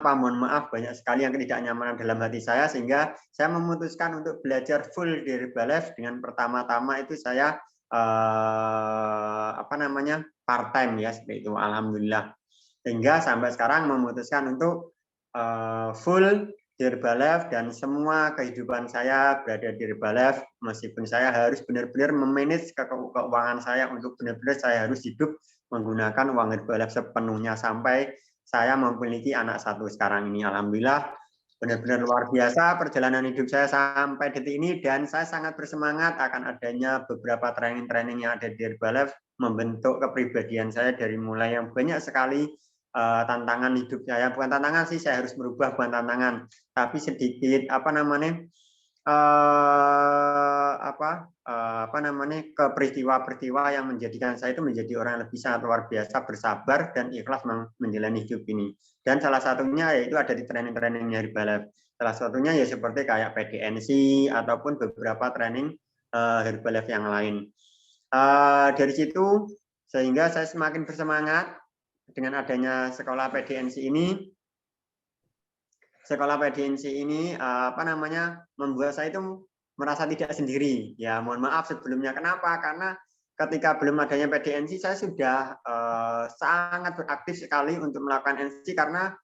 mohon maaf banyak sekali yang ketidaknyamanan dalam hati saya sehingga saya memutuskan untuk belajar full di Herbalife dengan pertama-tama itu saya part time ya seperti itu alhamdulillah. Sehingga sampai sekarang memutuskan untuk full di Herbalife dan semua kehidupan saya berada di Herbalife meskipun saya harus benar-benar memanage keuangan saya untuk benar-benar saya harus hidup menggunakan uang Herbalife sepenuhnya sampai saya memiliki anak satu sekarang ini. Alhamdulillah benar-benar luar biasa perjalanan hidup saya sampai detik ini dan saya sangat bersemangat akan adanya beberapa training-training yang ada di Herbalife membentuk kepribadian saya dari mulai yang banyak sekali tantangan hidup saya. Bukan tantangan sih, saya harus merubah, bukan tantangan, tapi sedikit ke peristiwa-peristiwa yang menjadikan saya itu menjadi orang yang lebih sangat luar biasa bersabar dan ikhlas menjalani hidup ini. Dan salah satunya yaitu ada di training-training Herbalife. Salah satunya ya seperti kayak PDNC ataupun beberapa training Herbalife yang lain. Dari situ sehingga saya semakin bersemangat dengan adanya sekolah PDNC ini. Sekolah PDNC ini membuat saya itu merasa tidak sendiri. Ya, mohon maaf sebelumnya. Kenapa? Karena ketika belum adanya PDNC, saya sudah sangat beraktif sekali untuk melakukan NC karena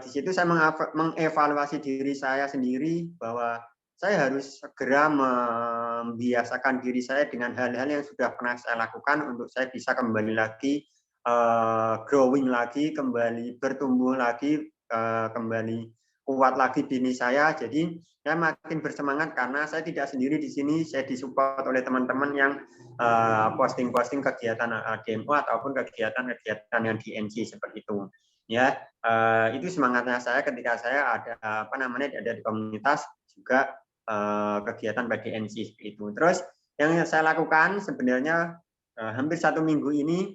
di situ saya mengevaluasi diri saya sendiri bahwa saya harus segera membiasakan diri saya dengan hal-hal yang sudah pernah saya lakukan untuk saya bisa kembali lagi growing lagi, kembali bertumbuh lagi, kembali kuat lagi diri saya. Jadi saya makin bersemangat karena saya tidak sendiri di sini, saya disupport oleh teman-teman yang posting-posting kegiatan DMO ataupun kegiatan-kegiatan yang di NC seperti itu. Ya, itu semangatnya saya ketika saya ada ada di komunitas juga kegiatan PDNC seperti itu. Terus yang saya lakukan sebenarnya hampir 1 minggu ini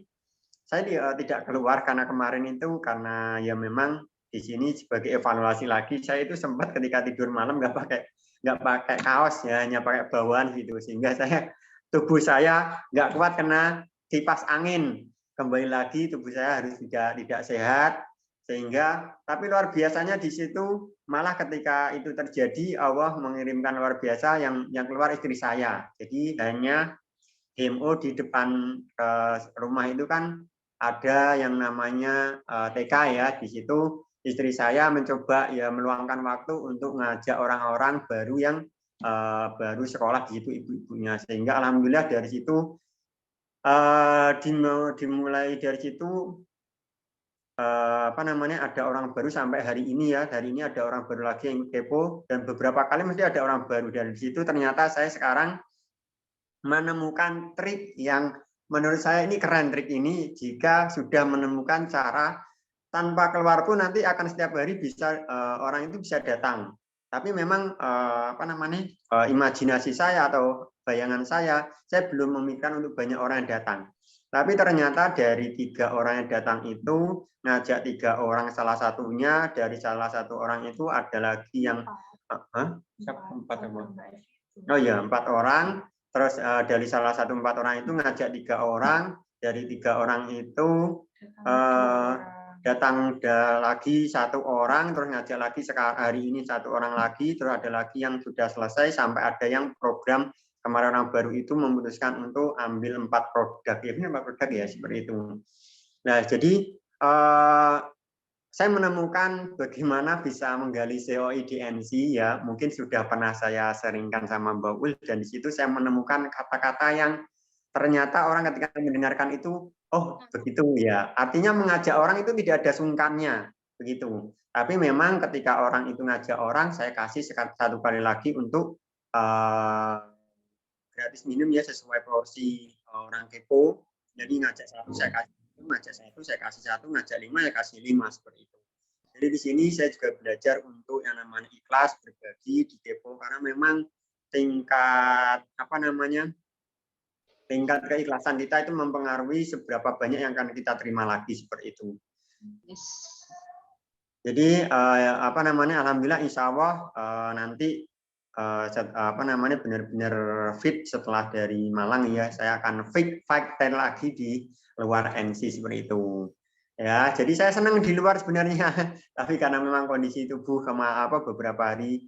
saya tidak keluar karena kemarin itu karena ya memang di sini sebagai evaluasi lagi saya itu sempat ketika tidur malam nggak pakai kaos ya hanya pakai bawahan gitu sehingga tubuh saya nggak kuat kena kipas angin kembali lagi tubuh saya harus tidak sehat sehingga tapi luar biasanya di situ malah ketika itu terjadi Allah mengirimkan luar biasa yang keluar istri saya jadi hanya DMO di depan rumah itu kan ada yang namanya TK ya di situ istri saya mencoba ya meluangkan waktu untuk ngajak orang-orang baru yang baru sekolah di situ ibu-ibunya sehingga alhamdulillah dari situ dimulai dari situ ada orang baru sampai hari ini ya hari ini ada orang baru lagi yang kepo dan beberapa kali mesti ada orang baru dan di situ ternyata saya sekarang menemukan trik yang menurut saya ini keren trik ini jika sudah menemukan cara tanpa keluar pun nanti akan setiap hari bisa orang itu bisa datang. Tapi memang imajinasi saya atau bayangan saya belum memikirkan untuk banyak orang yang datang. Tapi ternyata dari 3 orang yang datang itu ngajak 3 orang salah satunya dari salah satu orang itu ada lagi yang 4 orang. Terus dari salah satu 4 orang itu ngajak 3 orang, dari 3 orang itu datang lagi 1 orang, terus ngajak lagi hari ini 1 orang lagi, terus ada lagi yang sudah selesai sampai ada yang program kemarin orang baru itu memutuskan untuk ambil 4 produk, ini 4 produk ya seperti itu. Nah jadi saya menemukan bagaimana bisa menggali COI di NC ya mungkin sudah pernah saya sharingkan sama Mbak Ul dan di situ saya menemukan kata-kata yang ternyata orang ketika mendengarkan itu oh begitu ya artinya mengajak orang itu tidak ada sungkannya begitu tapi memang ketika orang itu ngajak orang saya kasih 1 kali lagi untuk gratis minum ya sesuai porsi orang kepo jadi ngajak 1 saya kasih ngajak 1 saya kasih 1 ngajak 5 ya kasih 5 seperti itu. Jadi di sini saya juga belajar untuk yang namanya ikhlas berbagi di depo karena memang tingkat keikhlasan kita itu mempengaruhi seberapa banyak yang akan kita terima lagi seperti itu. Yes. Jadi alhamdulillah insya Allah nanti benar-benar fit setelah dari Malang ya saya akan fight lagi di luar NC seperti itu. Ya, jadi saya senang di luar sebenarnya, tapi karena memang kondisi tubuh beberapa hari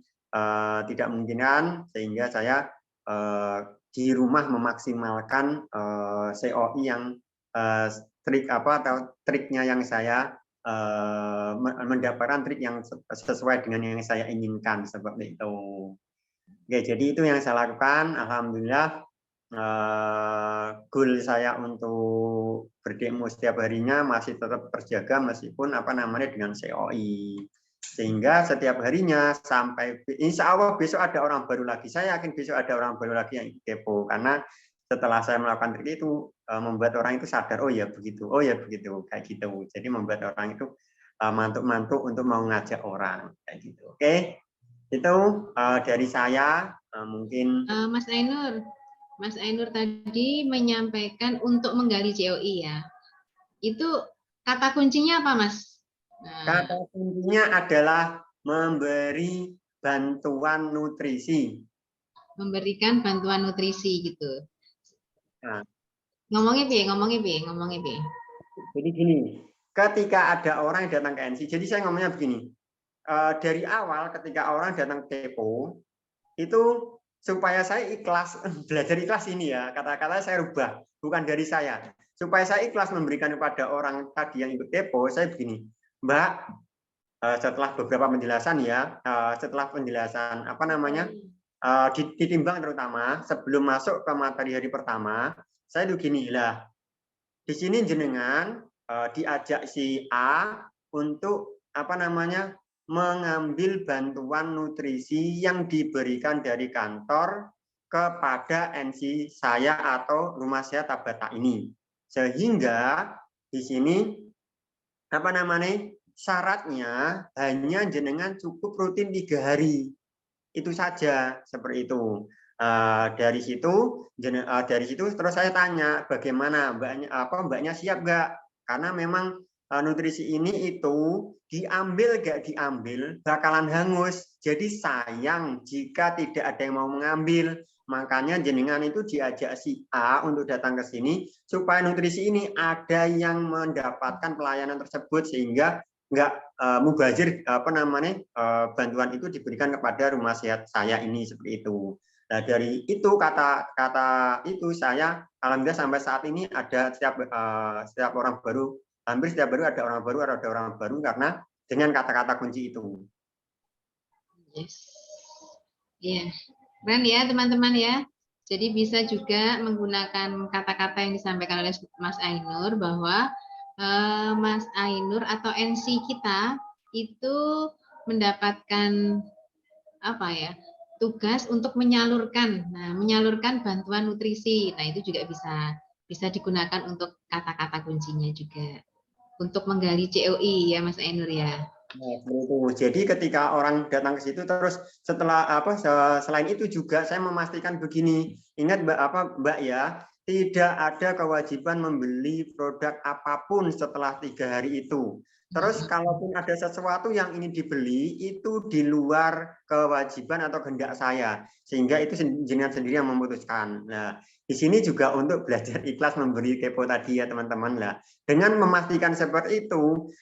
tidak memungkinkan, sehingga saya di rumah memaksimalkan COI yang atau triknya yang saya mendapatkan trik yang sesuai dengan yang saya inginkan seperti itu. Oke, jadi itu yang saya lakukan. Alhamdulillah, goal saya untuk berdemo setiap harinya masih tetap terjaga meskipun dengan COI. Sehingga setiap harinya sampai insya Allah besok ada orang baru lagi. Saya yakin besok ada orang baru lagi yang ikut depo karena setelah saya melakukan trik itu membuat orang itu sadar, oh ya begitu, kayak gitu. Jadi membuat orang itu mantuk-mantuk untuk mau ngajak orang kayak gitu. Oke. Itu dari saya mungkin Mas Ainur tadi menyampaikan untuk menggali COI ya. Itu kata kuncinya apa, Mas? kata kuncinya adalah memberi bantuan nutrisi. Memberikan bantuan nutrisi gitu. Nah, Ngomongnya bi. jadi gini, ketika ada orang yang datang ke NC, jadi saya ngomongnya begini, dari awal ketika orang datang ke depo, itu supaya saya ikhlas, belajar ikhlas ini ya, kata-kata saya rubah, bukan dari saya. Supaya saya ikhlas memberikan kepada orang tadi yang ikut depo, saya begini, Mbak, setelah beberapa penjelasan ya, setelah penjelasan ditimbang terutama sebelum masuk ke materi hari pertama, saya tuh gini lah, di sini jenengan diajak si A untuk mengambil bantuan nutrisi yang diberikan dari kantor kepada NC saya atau rumah saya Tabata ini, sehingga di sini syaratnya hanya jenengan cukup rutin 3 hari itu saja, seperti itu. Dari situ terus saya tanya bagaimana mbaknya siap nggak, karena memang nutrisi ini itu diambil nggak diambil bakalan hangus, jadi sayang jika tidak ada yang mau mengambil. Makanya jenengan itu diajak si A untuk datang ke sini supaya nutrisi ini ada yang mendapatkan pelayanan tersebut, sehingga nggak mubazir bantuan itu diberikan kepada rumah sehat saya ini, seperti itu. Nah, dari itu kata-kata itu saya alhamdulillah sampai saat ini ada setiap orang baru, hampir setiap baru ada orang baru karena dengan kata-kata kunci itu. Yes. Iya. Keren ya teman-teman ya. Jadi bisa juga menggunakan kata-kata yang disampaikan oleh Mas Ainur bahwa Mas Ainur atau NC kita itu mendapatkan tugas untuk menyalurkan bantuan nutrisi. Nah, itu juga bisa digunakan untuk kata-kata kuncinya juga untuk menggali COI ya Mas Ainur ya. Nah, itu. Jadi ketika orang datang ke situ terus selain itu juga saya memastikan begini, ingat Mbak ya, tidak ada kewajiban membeli produk apapun setelah 3 hari itu. Terus kalaupun ada sesuatu yang ingin dibeli itu di luar kewajiban atau kehendak saya, sehingga itu jenengan sendiri yang memutuskan. Nah, di sini juga untuk belajar ikhlas memberi kepo tadi ya teman-teman lah. Dengan memastikan seperti itu,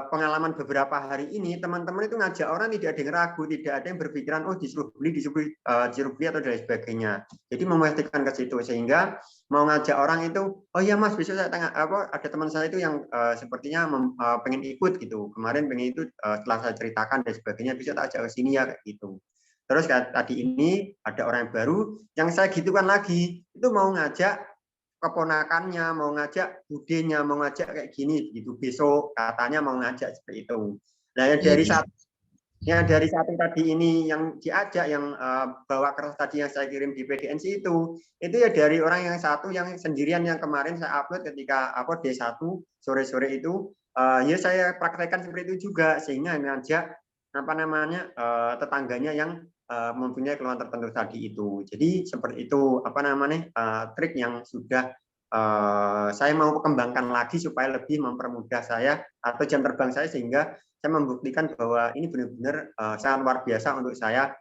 pengalaman beberapa hari ini teman-teman itu ngajak orang tidak ada yang ragu, tidak ada yang berpikiran disuruh beli atau dan sebagainya. Jadi memastikan ke situ, sehingga mau ngajak orang itu, oh ya Mas, besok saya ada teman saya itu yang sepertinya pengen ikut gitu, kemarin pengen itu, setelah saya ceritakan dan sebagainya, bisa tak ajak ke sini ya kayak gitu. Terus tadi ini ada orang yang baru yang saya gitukan lagi, itu mau ngajak keponakannya, mau ngajak budenya, mau ngajak kayak gini gitu, besok katanya mau ngajak seperti itu. Nah, yang dari satu tadi ini yang diajak, yang bawa kertas tadi yang saya kirim di PDNC itu ya dari orang yang satu yang sendirian, yang kemarin saya upload ketika D1 sore-sore itu, ya saya praktekkan seperti itu juga, sehingga ngajak tetangganya yang mempunyai keluhan tertentu tadi itu. Jadi seperti itu trik yang sudah saya mau kembangkan lagi supaya lebih mempermudah saya atau jam terbang saya, sehingga saya membuktikan bahwa ini benar-benar sangat luar biasa untuk saya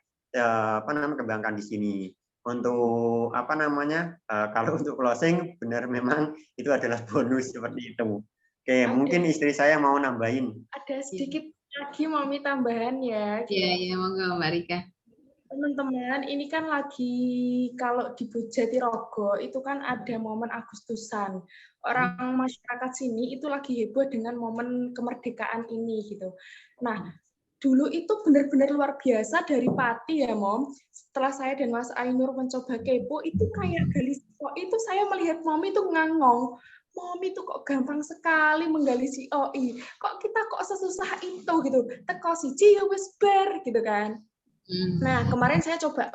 kembangkan di sini. untuk apa namanya, kalau untuk closing benar memang itu adalah bonus seperti itu. Oke, mungkin istri saya mau nambahin. Ada sedikit lagi Mami tambahan ya. Iya, iya, monggo Mbak Rika. Teman-teman, ini kan lagi kalau di Jatirogo itu kan ada momen Agustusan. Orang masyarakat sini itu lagi heboh dengan momen kemerdekaan ini gitu. Nah, dulu itu benar-benar luar biasa dari Pati ya, Mom. Setelah saya dan Mas Ainur mencoba kepo, itu kayak gali itu saya melihat Mom itu ngangong. Mom itu kok gampang sekali menggali COI. Kok kita kok sesusah itu gitu. Teko siji ya wis bar gitu kan. Nah, kemarin saya coba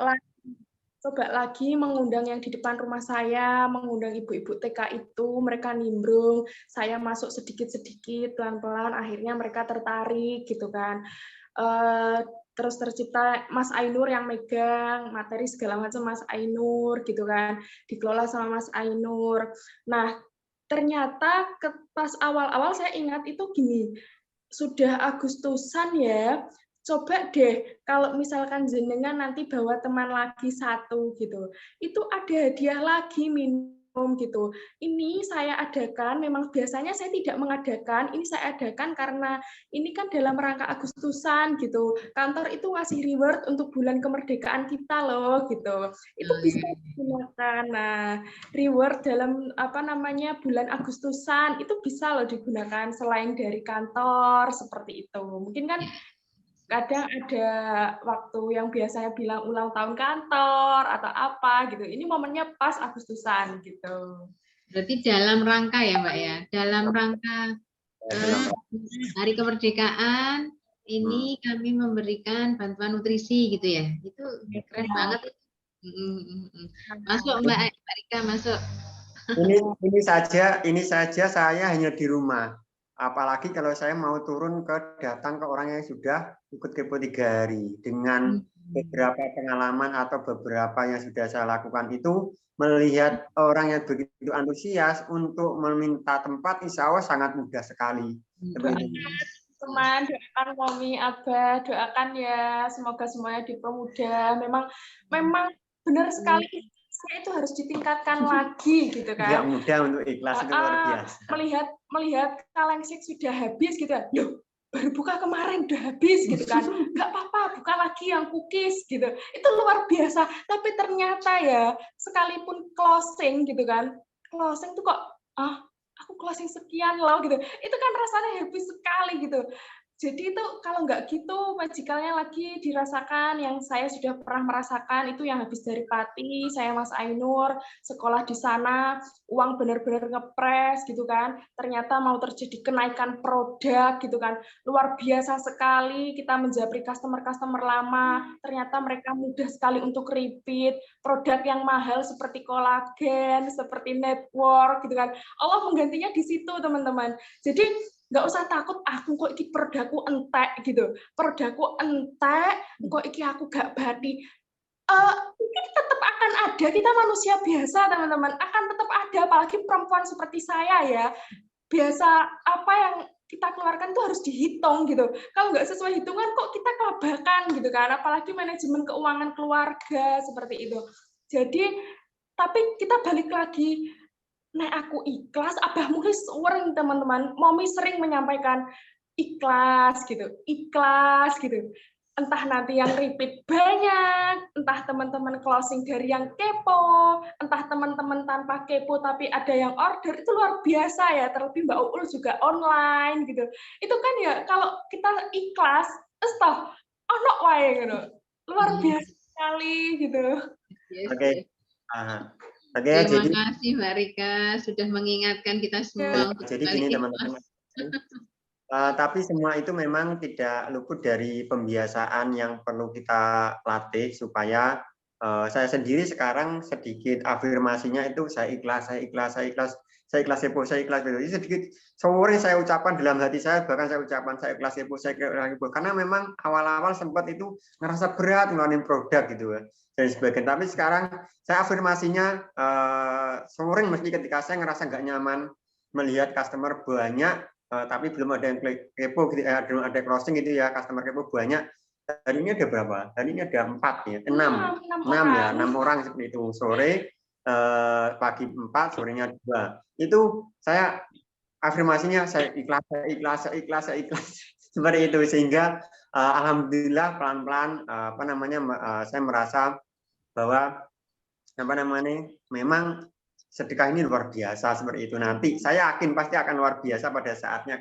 lagi mengundang yang di depan rumah saya, mengundang ibu-ibu TK itu, mereka nimbrung, saya masuk sedikit-sedikit, pelan-pelan, akhirnya mereka tertarik gitu kan. Terus tercipta Mas Ainur yang megang materi segala macam, Mas Ainur gitu kan, dikelola sama Mas Ainur. Nah, ternyata pas awal-awal saya ingat itu gini, sudah Agustusan ya, coba deh kalau misalkan jenengan nanti bawa teman lagi satu gitu, itu ada hadiah lagi minum gitu. Ini saya adakan, memang biasanya saya tidak mengadakan, ini saya adakan karena ini kan dalam rangka Agustusan gitu. Kantor itu ngasih reward untuk bulan kemerdekaan kita loh gitu. Itu bisa digunakan. Nah, reward dalam apa namanya bulan Agustusan itu bisa loh digunakan selain dari kantor seperti itu. Mungkin kan kadang ada waktu yang biasanya bilang ulang tahun kantor atau apa gitu. Ini momennya pas Agustusan gitu. Berarti dalam rangka ya Mbak ya, dalam rangka Hari Kemerdekaan ini kami memberikan bantuan nutrisi gitu ya. Itu keren banget. Masuk Mbak Rika, masuk. Ini saja saya hanya di rumah. Apalagi kalau saya mau turun datang ke orang yang sudah ikut kepo 3 hari dengan beberapa pengalaman atau beberapa yang sudah saya lakukan itu, melihat orang yang begitu antusias untuk meminta tempat, insya Allah sangat mudah sekali. Teman, doakan Mami, Abah, doakan ya, semoga semuanya dipermudah. Memang benar sekali itu harus ditingkatkan lagi gitu kan. Tidak mudah untuk ikhlas, itu luar biasa. Melihat Kalengsik sudah habis gitu kan. Loh, baru buka kemarin udah habis gitu kan. Enggak apa-apa, buka lagi yang cookies gitu. Itu luar biasa. Tapi ternyata ya, sekalipun closing gitu kan. Closing tuh kok aku closing sekian loh gitu. Itu kan rasanya happy sekali gitu. Jadi itu kalau nggak gitu magikalnya lagi dirasakan yang saya sudah pernah merasakan itu yang habis dari Pati, saya Mas Ainur, sekolah di sana, uang benar-benar ngepres gitu kan. Ternyata mau terjadi kenaikan produk gitu kan. Luar biasa sekali kita menjabri customer-customer lama. Ternyata mereka mudah sekali untuk repeat. Produk yang mahal seperti kolagen, seperti network gitu kan. Allah menggantinya di situ teman-teman. Jadi nggak usah takut aku kok iki produkku entek gitu, produkku entek kok iki aku gak bati, ini tetap akan ada, kita manusia biasa teman-teman, akan tetap ada, apalagi perempuan seperti saya ya, biasa apa yang kita keluarkan itu harus dihitung gitu, kalau nggak sesuai hitungan kok kita kelabakan gitu kan, apalagi manajemen keuangan keluarga seperti itu. Jadi tapi kita balik lagi, nah aku ikhlas, Abah mungkin sering teman-teman, Mami sering menyampaikan ikhlas gitu, entah nanti yang repeat banyak, entah teman-teman closing dari yang kepo, entah teman-teman tanpa kepo tapi ada yang order, itu luar biasa ya, terlebih Mbak Uul juga online gitu, itu kan ya kalau kita ikhlas, toh ono wae gitu, luar biasa sekali gitu. Oke. Terima kasih Mbak Rika sudah mengingatkan kita semua. Jadi gini teman-teman. Tapi semua itu memang tidak luput dari pembiasaan yang perlu kita latih supaya saya sendiri sekarang sedikit afirmasinya itu saya ikhlas gitu. Jadi sedikit sore saya ucapkan dalam hati saya, bahkan saya ucapkan saya ikhlas karena memang awal-awal sempat itu ngerasa berat ngeluarin produk gitu ya. Dan sebagainya. Tapi sekarang saya afirmasinya sering meski ketika saya ngerasa nggak nyaman melihat customer banyak, tapi belum ada yang kepo, belum ada closing gitu ya, customer kepo banyak. hari ini ada berapa? Hari ini ada 4 ya, 6 ya, 6 orang seperti itu. Sore pagi 4, sorenya 2. Itu saya afirmasinya saya ikhlas seperti itu, sehingga alhamdulillah pelan-pelan saya merasa bahwa memang sedekah ini luar biasa seperti itu. Nanti saya yakin pasti akan luar biasa pada saatnya.